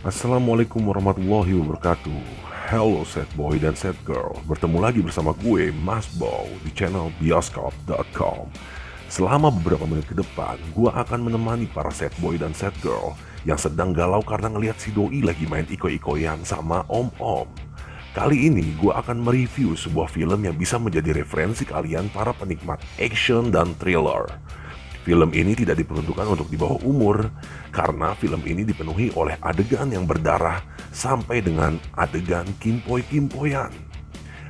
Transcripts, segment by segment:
Assalamualaikum warahmatullahi wabarakatuh. Hello sad boy dan sad girl, bertemu lagi bersama gue Mas Bow di channel bioskop.com. Selama beberapa menit ke depan, gue akan menemani para sad boy dan sad girl yang sedang galau karena ngelihat si doi lagi main iko-ikoyan sama om-om. Kali ini gue akan mereview sebuah film yang bisa menjadi referensi kalian para penikmat action dan thriller. Film ini tidak diperuntukkan untuk di bawah umur karena film ini dipenuhi oleh adegan yang berdarah sampai dengan adegan kimpoy-kimpoyan.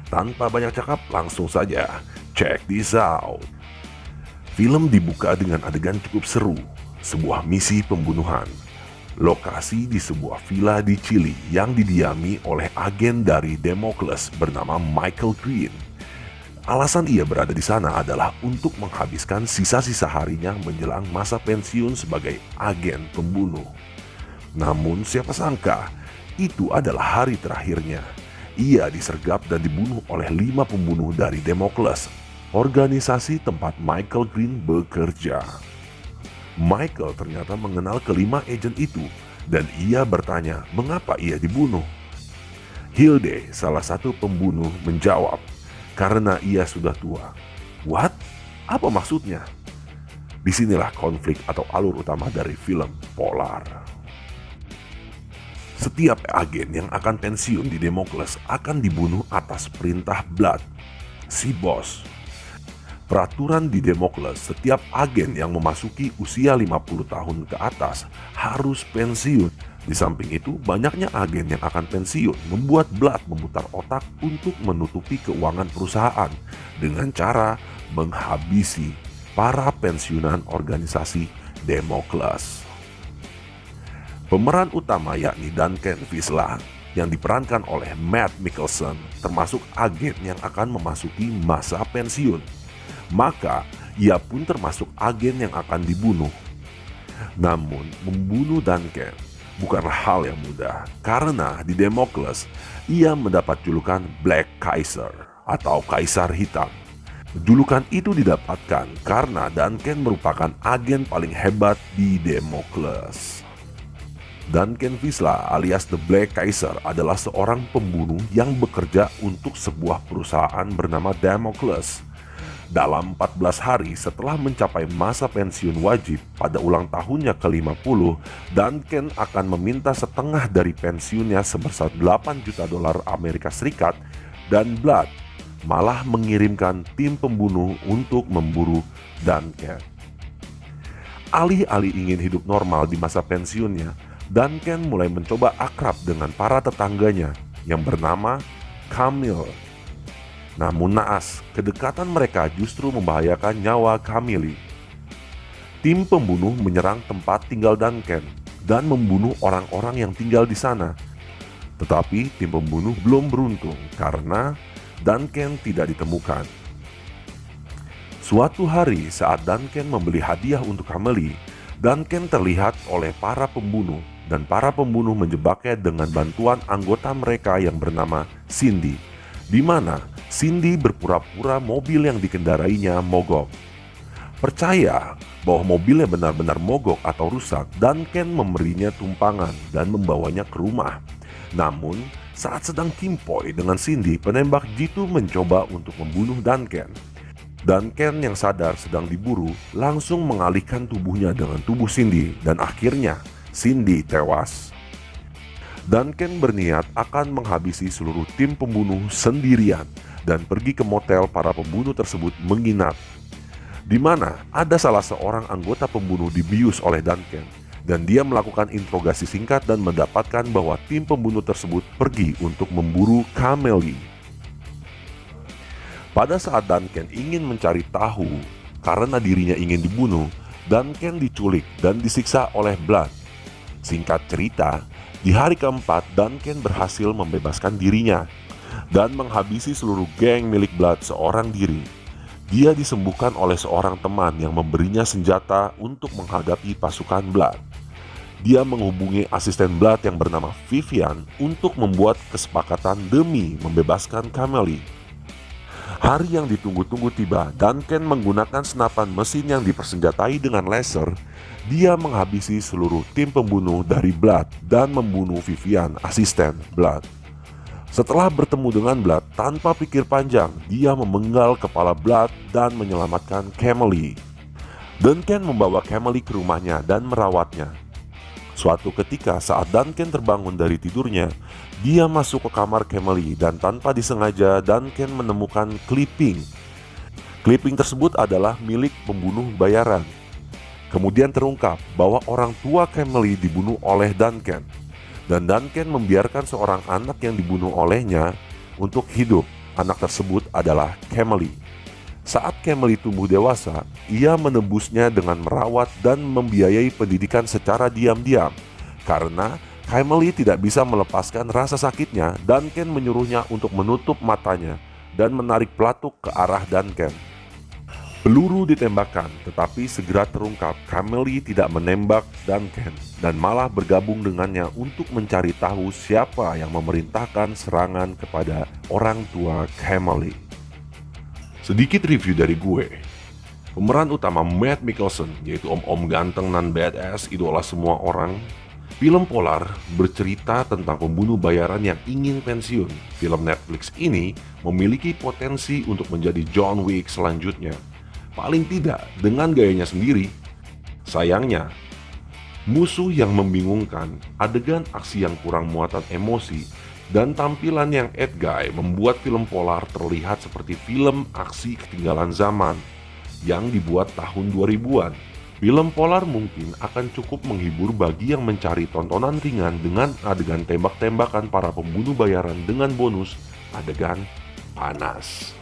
Tanpa banyak cakap, langsung saja check this out. Film dibuka dengan adegan cukup seru, sebuah misi pembunuhan. Lokasi di sebuah villa di Chili yang didiami oleh agen dari Damocles bernama Michael Green. Alasan ia berada di sana adalah untuk menghabiskan sisa-sisa harinya menjelang masa pensiun sebagai agen pembunuh. Namun siapa sangka, itu adalah hari terakhirnya. Ia disergap dan dibunuh oleh 5 pembunuh dari Damocles, organisasi tempat Michael Green bekerja. Michael ternyata mengenal kelima agen itu, dan ia bertanya mengapa ia dibunuh. Hilde, salah satu pembunuh, menjawab, karena ia sudah tua. What? Apa maksudnya? Disinilah konflik atau alur utama dari film Polar. Setiap agen yang akan pensiun di Damocles akan dibunuh atas perintah Blood, si bos. Peraturan di Damocles, setiap agen yang memasuki usia 50 tahun ke atas harus pensiun. Di samping itu, banyaknya agen yang akan pensiun membuat Blood memutar otak untuk menutupi keuangan perusahaan dengan cara menghabisi para pensiunan organisasi Damocles. Pemeran utama yakni Duncan Visla yang diperankan oleh Matt Mikkelsen termasuk agen yang akan memasuki masa pensiun. Maka ia pun termasuk agen yang akan dibunuh. Namun membunuh Duncan bukanlah hal yang mudah, karena di Damocles ia mendapat julukan Black Kaiser atau Kaisar Hitam. Julukan itu didapatkan karena Duncan merupakan agen paling hebat di Damocles. Duncan Visla alias The Black Kaiser adalah seorang pembunuh yang bekerja untuk sebuah perusahaan bernama Damocles. Dalam 14 hari setelah mencapai masa pensiun wajib pada ulang tahunnya ke-50, Duncan akan meminta setengah dari pensiunnya sebesar $8 juta Amerika Serikat, dan Blood malah mengirimkan tim pembunuh untuk memburu Duncan. Alih-alih ingin hidup normal di masa pensiunnya, Duncan mulai mencoba akrab dengan para tetangganya yang bernama Camille. Namun naas, kedekatan mereka justru membahayakan nyawa Camille. Tim pembunuh menyerang tempat tinggal Duncan dan membunuh orang-orang yang tinggal di sana. Tetapi tim pembunuh belum beruntung karena Duncan tidak ditemukan. Suatu hari saat Duncan membeli hadiah untuk Camille, Duncan terlihat oleh para pembunuh dan para pembunuh menjebaknya dengan bantuan anggota mereka yang bernama Cindy, di mana Cindy berpura-pura mobil yang dikendarainya mogok. Percaya bahwa mobilnya benar-benar mogok atau rusak, Duncan memberinya tumpangan dan membawanya ke rumah. Namun, saat sedang kimpoy dengan Cindy, penembak jitu mencoba untuk membunuh Duncan. Duncan yang sadar sedang diburu langsung mengalihkan tubuhnya dengan tubuh Cindy dan akhirnya Cindy tewas. Duncan berniat akan menghabisi seluruh tim pembunuh sendirian dan pergi ke motel para pembunuh tersebut menginap, di mana ada salah seorang anggota pembunuh dibius oleh Duncan, dan dia melakukan interogasi singkat dan mendapatkan bahwa tim pembunuh tersebut pergi untuk memburu Camille. Pada saat Duncan ingin mencari tahu karena dirinya ingin dibunuh, Duncan diculik dan disiksa oleh Blood. Singkat cerita, di hari keempat Duncan berhasil membebaskan dirinya dan menghabisi seluruh geng milik Blood seorang diri. Dia disembuhkan oleh seorang teman yang memberinya senjata untuk menghadapi pasukan Blood. Dia menghubungi asisten Blood yang bernama Vivian untuk membuat kesepakatan demi membebaskan Camille. Hari yang ditunggu-tunggu tiba dan Ken menggunakan senapan mesin yang dipersenjatai dengan laser. Dia menghabisi seluruh tim pembunuh dari Blood dan membunuh Vivian, asisten Blood. Setelah bertemu dengan Blood, tanpa pikir panjang, dia memenggal kepala Blood dan menyelamatkan Camille. Duncan membawa Camille ke rumahnya dan merawatnya. Suatu ketika saat Duncan terbangun dari tidurnya, dia masuk ke kamar Camille dan tanpa disengaja Duncan menemukan clipping. Clipping tersebut adalah milik pembunuh bayaran. Kemudian terungkap bahwa orang tua Camille dibunuh oleh Duncan. Dan Duncan membiarkan seorang anak yang dibunuh olehnya untuk hidup. Anak tersebut adalah Camille. Saat Camille tumbuh dewasa, ia menebusnya dengan merawat dan membiayai pendidikan secara diam-diam. Karena Camille tidak bisa melepaskan rasa sakitnya, Duncan menyuruhnya untuk menutup matanya dan menarik pelatuk ke arah Duncan. Peluru ditembakkan, tetapi segera terungkap Camille tidak menembak Duncan dan malah bergabung dengannya untuk mencari tahu siapa yang memerintahkan serangan kepada orang tua Camille. Sedikit review dari gue. Pemeran utama Matt Mikkelsen, yaitu om-om ganteng nan badass idola semua orang. Film polar bercerita tentang pembunuh bayaran yang ingin pensiun. Film Netflix ini memiliki potensi untuk menjadi John Wick selanjutnya. Paling tidak dengan gayanya sendiri. Sayangnya, musuh yang membingungkan, adegan aksi yang kurang muatan emosi, dan tampilan yang edgy membuat film polar terlihat seperti film aksi ketinggalan zaman yang dibuat tahun 2000-an. Film polar mungkin akan cukup menghibur bagi yang mencari tontonan ringan dengan adegan tembak-tembakan para pembunuh bayaran dengan bonus adegan panas.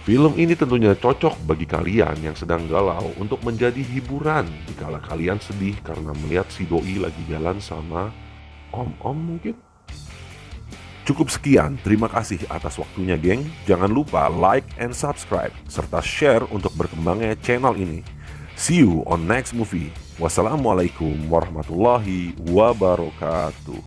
Film ini tentunya cocok bagi kalian yang sedang galau untuk menjadi hiburan dikala kalian sedih karena melihat si doi lagi jalan sama om-om mungkin. Cukup sekian, terima kasih atas waktunya geng. Jangan lupa like and subscribe, serta share untuk berkembangnya channel ini. See you on next movie. Wassalamualaikum warahmatullahi wabarakatuh.